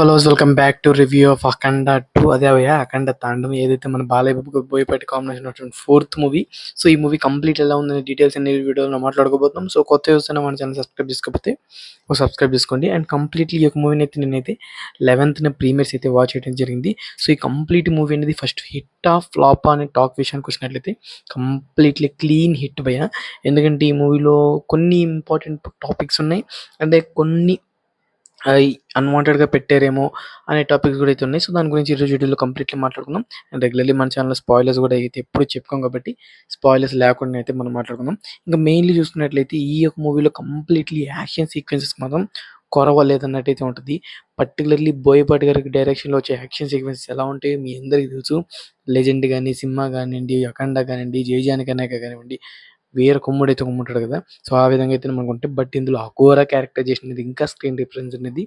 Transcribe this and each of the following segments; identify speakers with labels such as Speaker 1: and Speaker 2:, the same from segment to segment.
Speaker 1: Hello welcome back to review of Akhanda 2. అదే భయ్యా అఖండ తాండం ఏదైతే మన బాలయ్య బాబు బోయపాటి కాంబినేషన్ వచ్చిన ఫోర్త్ మూవీ. సో ఈ మూవీ కంప్లీట్ ఎలా ఉందని డీటెయిల్స్ అన్ని వీడియోలో మాట్లాడుకోబోతున్నాం. సో కొత్త చూస్తున్న మన ఛానల్ సబ్స్క్రైబ్ చేసుకోకపోతే ఒక సబ్స్క్రైబ్ చేసుకోండి. అండ్ కంప్లీట్లీ ఈ యొక్క మూవీని అయితే నేనైతే 11th ప్రీమియర్స్ అయితే వాచ్ చేయడం జరిగింది. సో ఈ కంప్లీట్ మూవీ అనేది ఫస్ట్ హిట్ ఆఫ్ ఫ్లాప్ అనే టాక్ విషయానికి వచ్చినట్లయితే కంప్లీట్లీ క్లీన్ హిట్ భయ్యా. ఎందుకంటే ఈ మూవీలో కొన్ని ఇంపార్టెంట్ టాపిక్స్ ఉన్నాయి, అంటే కొన్ని అన్‌వాంటెడ్‌గా పెట్టారేమో అనే టాపిక్స్ కూడా అయితే ఉన్నాయి. సో దాని గురించి ఈరోజు వీడియోలో కంప్లీట్‌లీ మాట్లాడుకుందాం. అండ్ రెగ్యులర్‌లీ మన ఛానెల్‌లో స్పాయిలర్స్ కూడా అయితే ఎప్పుడు చెప్పుకోం కాబట్టి స్పాయిలర్స్ లేకుండా అయితే మనం మాట్లాడుకుందాం. ఇంకా మెయిన్‌లీ చూసుకున్నట్లయితే ఈ యొక్క మూవీలో కంప్లీట్‌లీ యాక్షన్ సీక్వెన్సెస్ మాత్రం కొరవలేదన్నట్టయితే ఉంటది. పర్టిక్యులర్‌లీ బోయపాటి గారి డైరెక్షన్‌లో వచ్చే యాక్షన్ సీక్వెన్సెస్ ఎలా ఉంటాయో మీ అందరికీ తెలుసు. 'లెజెండ్' గాని, 'సింహ' గానియండి, 'అఖండ' కానివ్వండి, 'జై జానకి నాయక' కానివ్వండి, వీర కుమ్ముడైతే కుమ్ముంటాడు కదా! సో ఆ విధంగా అయితే మనకుంటే, బట్ ఇందులో అఘోర క్యారెక్టరైజేషన్ అనేది ఇంకా స్క్రీన్ రిఫరెన్స్ అనేది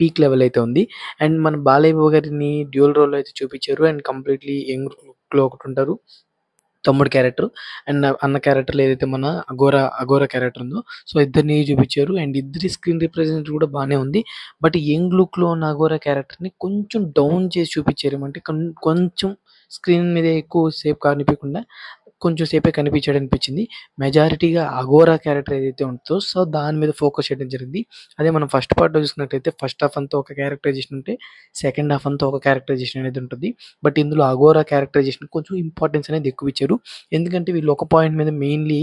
Speaker 1: పీక్ లెవెల్ అయితే ఉంది. అండ్ మన బాలయ్య బాబు గారిని డ్యూయల్ రోల్‌లో అయితే చూపించారు. అండ్ కంప్లీట్‌లీ యంగ్ లుక్‌లో ఒకటుంటారు తమ్ముడు క్యారెక్టర్. అండ్ అన్న క్యారెక్టర్‌లో ఏదైతే మన అఘోర క్యారెక్టర్ ఉందో, సో ఇద్దరిని చూపించారు. అండ్ ఇద్దరి స్క్రీన్ రిప్రజెంట్ కూడా బానే ఉంది. బట్ యంగ్ లుక్‌లో ఉన్న అఘోర క్యారెక్టర్‌ని కొంచెం డౌన్ చేసి చూపించారు. అంటే కొంచెం స్క్రీన్ మీద ఎక్కువ సేపు కనిపియకుండా కొంచెం సేపే కనిపించాడనిపించింది. మెజారిటీగా అఘోరా క్యారెక్టర్ ఏదైతే ఉంటదో, సో దాని మీద ఫోకస్ చేయడం జరిగింది. అదే మనం ఫస్ట్ పార్ట్‌లో చూసుకున్నట్టయితే ఫస్ట్ హాఫ్ అంతా ఒక క్యారెక్టరైజేషన్ ఉంటే, సెకండ్ హాఫ్ అంతా ఒక క్యారెక్టరైజేషన్ అనేది ఉంటుంది. బట్ ఇందులో అఘోరా క్యారెక్టరైజేషన్ కొంచెం ఇంపార్టెన్స్ అనేది ఎక్కువిచ్చారు. ఎందుకంటే వీళ్ళు ఒక పాయింట్ మీద మెయిన్‌లీ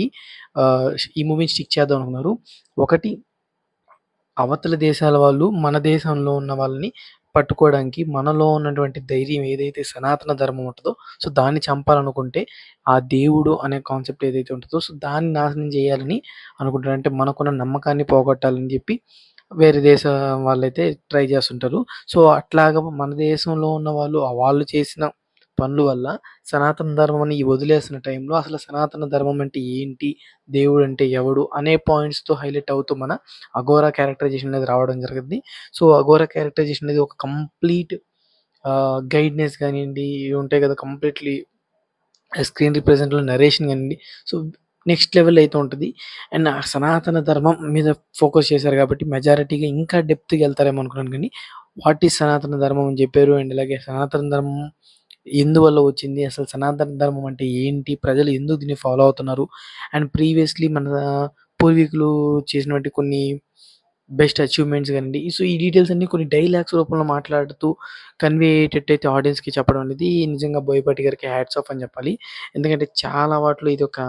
Speaker 1: ఈ మూవీని స్టిక్ చేద్దాం అనుకున్నారు. ఒకటి, అవతల దేశాల వాళ్ళు మన దేశంలో ఉన్న వాళ్ళని పట్టుకోవడానికి మనలో ఉన్నటువంటి ధైర్యం ఏదైతే సనాతన ధర్మం ఉంటదో, సో దాన్ని చంపాలనుకుంటే ఆ దేవుడు అనే కాన్సెప్ట్ ఏదైతే ఉంటదో, సో దాన్ని నాశనం చేయాలని అనుకుంటారు. అంటే మనకున్న నమ్మకాన్ని పోగొట్టాలని చెప్పి వేరే దేశం వాళ్ళైతే ట్రై చేస్తుంటారు. సో అట్లాగా మన దేశంలో ఉన్న వాళ్ళు చేసిన పనుల వల్ల సనాతన ధర్మాన్ని వదిలేస్తున్న టైంలో అసలు సనాతన ధర్మం అంటే ఏంటి? దేవుడంటే ఎవడు? అనే పాయింట్స్‌తో హైలైట్ అవుతూ మన అఘోరా క్యారెక్టరైజేషన్ అనేది రావడం జరిగింది. సో అఘోరా క్యారెక్టరైజేషన్ అనేది ఒక కంప్లీట్ గైడ్‌నెస్ గానియండి, ఇవి ఉంటాయి కదా! కంప్లీట్‌లీ స్క్రీన్ రిప్రజెంట్‌లో నరేషన్ గానియండి, సో నెక్స్ట్ లెవెల్ అయితే ఉంటది. అండ్ ఆ సనాతన ధర్మం మీద ఫోకస్ చేశారు కాబట్టి మెజారిటీగా ఇంకా డెప్త్‌గా ఎళ్తారేమో అనుకున్నాను గానీ, వాట్ ఈస్ సనాతన ధర్మం అని చెప్పారు. అండ్ అలాగే సనాతన ధర్మం ఎందువల్ల వచ్చింది? అసలు సనాతన ధర్మం అంటే ఏంటి? ప్రజలు ఎందుకు దీన్ని ఫాలో అవుతున్నారు? అండ్ ప్రీవియస్‌లీ మన పూర్వీకులు చేసినటువంటి కొన్ని బెస్ట్ అచీవ్‌మెంట్స్ గానియండి. సో, ఈ డీటెయిల్స్ అన్నీ కొన్ని డైలాగ్స్ రూపంలో మాట్లాడుతూ కన్వే అయ్యేటట్టయితే ఆడియన్స్‌కి చెప్పడం అనేది నిజంగా బోయపాటి గారికి హ్యాట్స్ ఆఫ్ అని చెప్పాలి. ఎందుకంటే చాలా వాటిలో ఇదొక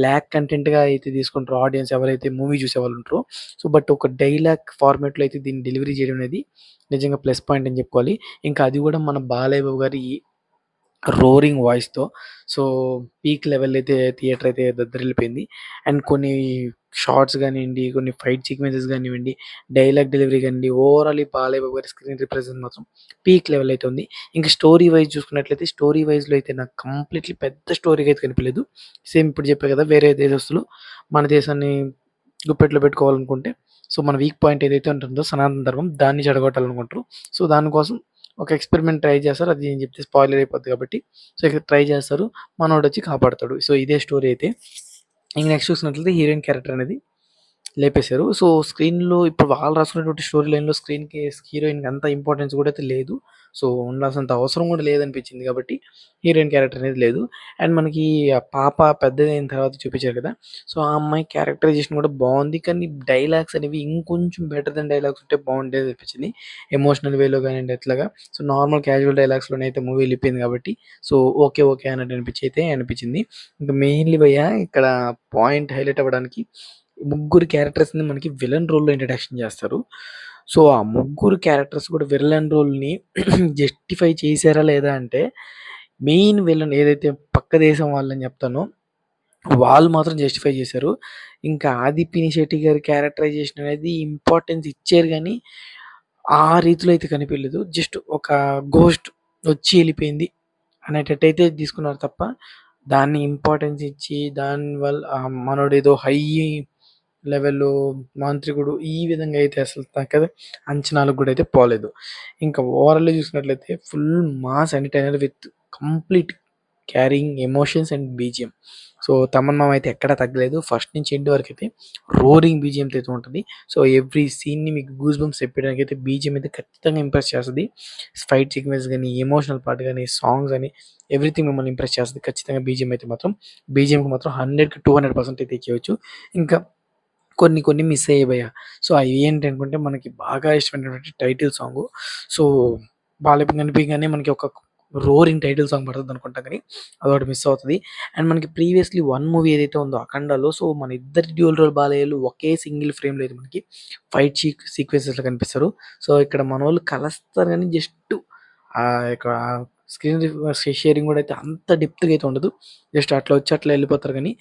Speaker 1: ల్యాగ్ కంటెంట్‌గా అయితే తీసుకుంటారో ఆడియన్స్ ఎవరైతే మూవీ చూసేవాళ్ళు ఉంటారో. సో, బట్ ఒక డైలాగ్ ఫార్మాట్‌లో అయితే దీన్ని డెలివరీ చేయడం అనేది నిజంగా ప్లస్ పాయింట్ అని చెప్పుకోవాలి. ఇంకా అది కూడా మన బాలయ్య బాబు గారి రోరింగ్ వాయిస్‌తో. సో, పీక్ లెవెల్ అయితే థియేటర్ అయితే దద్దరిల్లిపోయింది. అండ్ కొన్ని షార్ట్స్ గానియండి, కొన్ని ఫైట్ సీక్వెన్సెస్ గానివ్వండి, డైలాగ్ డెలివరీ గానియండి, ఓవరాల్ ఈ బాలయ్య బాబు గారి స్క్రీన్ రిప్రజెంట్ మాత్రం పీక్ లెవెల్ అయితే ఉంది. ఇంక స్టోరీ వైస్ చూసుకున్నట్లయితే, స్టోరీ వైస్‌లో అయితే నాకు కంప్లీట్‌లీ పెద్ద స్టోరీగా అయితే కనిపియలేదు. సేమ్ ఇప్పుడు చెప్పా కదా! వేరే దేశస్తులు మన దేశాన్ని గుప్పెట్లో పెట్టుకోవాలనుకుంటే, సో, మన వీక్ పాయింట్ ఏదైతే ఉంటుందో సనాతన ధర్మం, దాన్ని చెడగొట్టాలనుకుంటారు. సో, దానికోసం ఒక ఎక్స్‌పెరిమెంట్ ట్రై చేస్తారు. అది నేను చెప్తే స్పాయిలర్ అయిపోద్ది కాబట్టి, సో, ఇక ట్రై చేస్తారు. మనోడొచ్చి కాపాడతాడు. సో, ఇదే స్టోరీ అయితే. ఇంక నెక్స్ట్ చూసినట్లయితే హీరోయిన్ క్యారెక్టర్ అనేది లేపేశారు. సో, స్క్రీన్‌లో ఇప్పుడు వాళ్ళు రాసుకున్నటువంటి స్టోరీ లైన్‌లో స్క్రీన్‌కి, హీరోయిన్‌కి అంత ఇంపార్టెన్స్ కూడా అయితే లేదు. సో, ఉండాల్సినంత అవసరం కూడా లేదనిపించింది కాబట్టి హీరోయిన్ క్యారెక్టర్ అనేది లేదు. అండ్ మనకి ఆ పాప పెద్దదయిన తర్వాత చూపించారు కదా! సో, ఆ అమ్మాయి క్యారెక్టరైజేషన్ కూడా బావుంది. కానీ డైలాగ్స్ అనేవి ఇంకొంచెం బెటర్ దెన్ డైలాగ్స్ ఉంటే బావుండేదనిపించింది. ఎమోషనల్ వేలో గానియండి అట్లాగా. సో, నార్మల్ క్యాజువల్ డైలాగ్స్‌లోనే అయితే మూవీ ఎళ్ళిపోయింది కాబట్టి, సో, ఓకే. ఓకే. అన్నట్టు అనిపించింది. ఇంకా మెయిన్‌లీ భయ్యా ఇక్కడ పాయింట్ హైలైట్ అవ్వడానికి ముగ్గురు క్యారెక్టర్స్‌ని మనకి విలన్ రోల్‌లో ఇంట్రడక్షన్ చేస్తారు. సో, ఆ ముగ్గురు క్యారెక్టర్స్ కూడా విలన్ రోల్‌ని జస్టిఫై చేశారా లేదా అంటే, మెయిన్ విలన్ ఏదైతే పక్క దేశం వాళ్ళని చెప్తానో, వాళ్ళు మాత్రం జస్టిఫై చేశారు. ఇంకా 'ఆది పినిశెట్టి' గారి క్యారెక్టరైజేషన్ అనేది ఇంపార్టెన్స్ ఇచ్చారు గానీ, ఆ రీతిలో అయితే కనిపియలేదు. జస్ట్ ఒక గోస్ట్ వచ్చి ఎళ్ళిపోయింది అనేటట్టయితే తీసుకున్నారు తప్ప, దాన్ని ఇంపార్టెన్స్ ఇచ్చి దాని వల్ల మనోడేదో హై లెవెల్‌లో మాంత్రికుడు ఈ విధంగా అయితే అసలు నాకది అంచనాలకు కూడా అయితే పోలేదు. ఇంకా ఓవరాల్‌గా చూసినట్లయితే full mass entertainer with complete carrying emotions and BGM. So 'Thaman మామ' అయితే ఎక్కడ తగ్గలేదు. ఫస్ట్ నుంచి ఎండ్ వరకైతే రోరింగ్ బీజీఎంతో అయితే ఉంటది. సో ఎవ్రీ సీన్‌ని మీకు గూస్ బంప్స్ తెప్పియడానికైతే బీజీఎం అయితే ఖచ్చితంగా ఇంప్రెస్ చేస్తది. ఫైట్ సీక్వెన్స్ గాని, ఎమోషనల్ పార్ట్ గాని, సాంగ్స్ అని ఎవ్రీథింగ్ మిమ్మల్ని ఇంప్రెస్ చేస్తది. ఖచ్చితంగా బీజీఎం అయితే మాత్రం బీజీఎంకి మాత్రం 100కి 200% అయితే ఇచ్చేయొచ్చు. ఇంకా కొన్ని కొన్ని మిస్ అయ్యాయి భయ్యా. సో అవి ఏంటనుకుంటే మనకి బాగా ఇష్టమైనటువంటి టైటిల్ సాంగు. సో బాలయ్య కనిపియగానే మనకి ఒక రోరింగ్ టైటిల్ సాంగ్ పడతదనుకుంటా కానీ అదొకటి మిస్ అవుతది. అండ్ మనకి ప్రీవియస్‌లీ 'వన్' మూవీ ఏదైతే ఉందో 'అఖండలో' సో మన ఇద్దరి డ్యూయల్ రోల్ బాలయ్యలు ఒకే సింగిల్ ఫ్రేమ్‌లో అయితే మనకి ఫైట్ సీక్వెన్సెస్‌లో కనిపిస్తారు. సో ఇక్కడ మనోళ్ళు కలుస్తారు గానీ జస్ట్ యొక్క స్క్రీన్ షేరింగ్ కూడా అయితే అంత డెప్త్‌గా అయితే ఉండదు. జస్ట్ అట్లా వచ్చి అట్లా వెళ్ళిపోతారు గానీ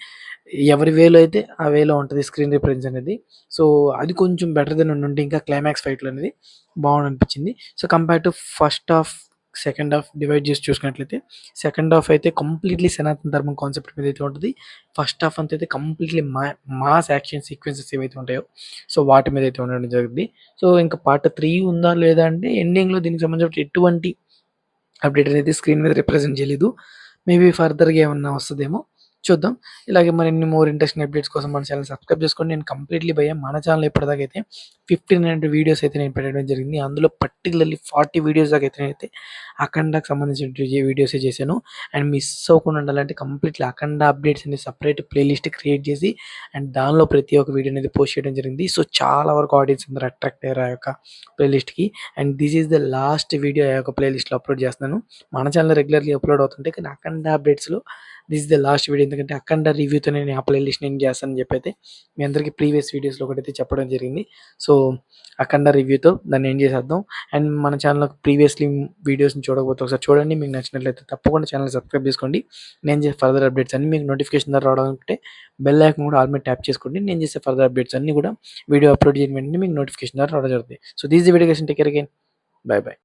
Speaker 1: ఎవరి వేలో అయితే ఆ వేలో ఉంటది స్క్రీన్ రిఫరెన్స్ అనేది. సో అది కొంచెం బెటర్ దెన్ ఉండుంటే ఇంకా క్లైమాక్స్ ఫైట్‌లు అనేది బాగుందనిపించింది. So compare to first half, second half divide చేసి చూసుకున్నట్లయితే సెకండ్ హాఫ్ అయితే కంప్లీట్‌లీ సనాతన ధర్మం కాన్సెప్ట్ మీద అయితే ఉంటది. ఫస్ట్ హాఫ్ అంతా అయితే కంప్లీట్‌లీ మాస్ యాక్షన్ సీక్వెన్సెస్ ఏవైతే ఉంటాయో సో వాటి మీద అయితే ఉండడం జరిగింది. సో ఇంకా పార్ట్ 3 ఉందా లేదా అంటే ఎండింగ్‌లో దీనికి సంబంధించిన ఎటువంటి అప్డేట్ అనేది స్క్రీన్ మీద రిప్రజెంట్ చేయలేదు. మేబీ ఫర్దర్‌గా ఏమన్నా వస్తదేమో చూద్దాం. ఇలాగే మరిన్ని మోర్ ఇంట్రెస్టింగ్ అప్డేట్స్ కోసం మన ఛానెల్ సబ్స్క్రైబ్ చేసుకోండి. నేను కంప్లీట్‌లీ భయ్యా మన ఛానెల్ ఇప్పటిదాకా అయితే 1500 వీడియోస్ అయితే నేను పెట్టడం జరిగింది. అందులో పర్టిక్యులర్‌లీ 40 వీడియోస్ దాకా అయితే నేనైతే అఖండకి సంబంధించిన వీడియోసే చేశాను. అండ్ మిస్ అవ్వకుండా ఉండాలంటే కంప్లీట్‌లీ అఖండ అప్డేట్స్ అని సెపరేట్ ప్లేలిస్ట్ క్రియేట్ చేసి అండ్ దానిలో ప్రతి ఒక్క వీడియో అనేది పోస్ట్ చేయడం జరిగింది. సో చాలా వరకు ఆడియన్స్ అందరూ అట్రాక్ట్ అయ్యారు ఆ యొక్క ప్లేలిస్ట్‌కి. And this is the last video ఆ యొక్క ప్లేలిస్ట్‌లో అప్లోడ్ చేస్తున్నాను. మన ఛానెల్‌లో రెగ్యులర్‌లీ అప్లోడ్ అవుతుంటాయి. కానీ అఖండ అప్డేట్స్‌లో this is the last video. ఎందుకంటే అఖండ రివ్యూతో నేను ఆ ప్లేలిస్ట్ నేను చేస్తానని చెప్పి అయితే మీ అందరికీ ప్రీవియస్ వీడియోస్‌లో ఒకటైతే చెప్పడం జరిగింది. సో అఖండ రివ్యూతో దాన్ని ఎండ్ చేసేద్దాం. అండ్ మన ఛానెల్‌లో ప్రీవియస్‌లీ వీడియోస్‌ని చూడకపోతే ఒకసారి చూడండి. మీకు నచ్చినట్లయితే తప్పకుండా ఛానెల్ సబ్స్క్రైబ్ చేసుకోండి. నేను చేసే ఫర్దర్ అప్డేట్స్ అన్నీ మీకు నోటిఫికేషన్ ద్వారా రావాలనుకుంటే బెల్ ఐకాన్ కూడా ఆల్ మీద ట్యాప్ చేసుకోండి. నేను చేసే ఫర్దర్ అప్డేట్స్ అన్నీ కూడా వీడియో అప్లోడ్ చేయడం వెంటనే మీకు నోటిఫికేషన్ ద్వారా రావడం జరుగుతుంది. So this the video guys, take care again. By by.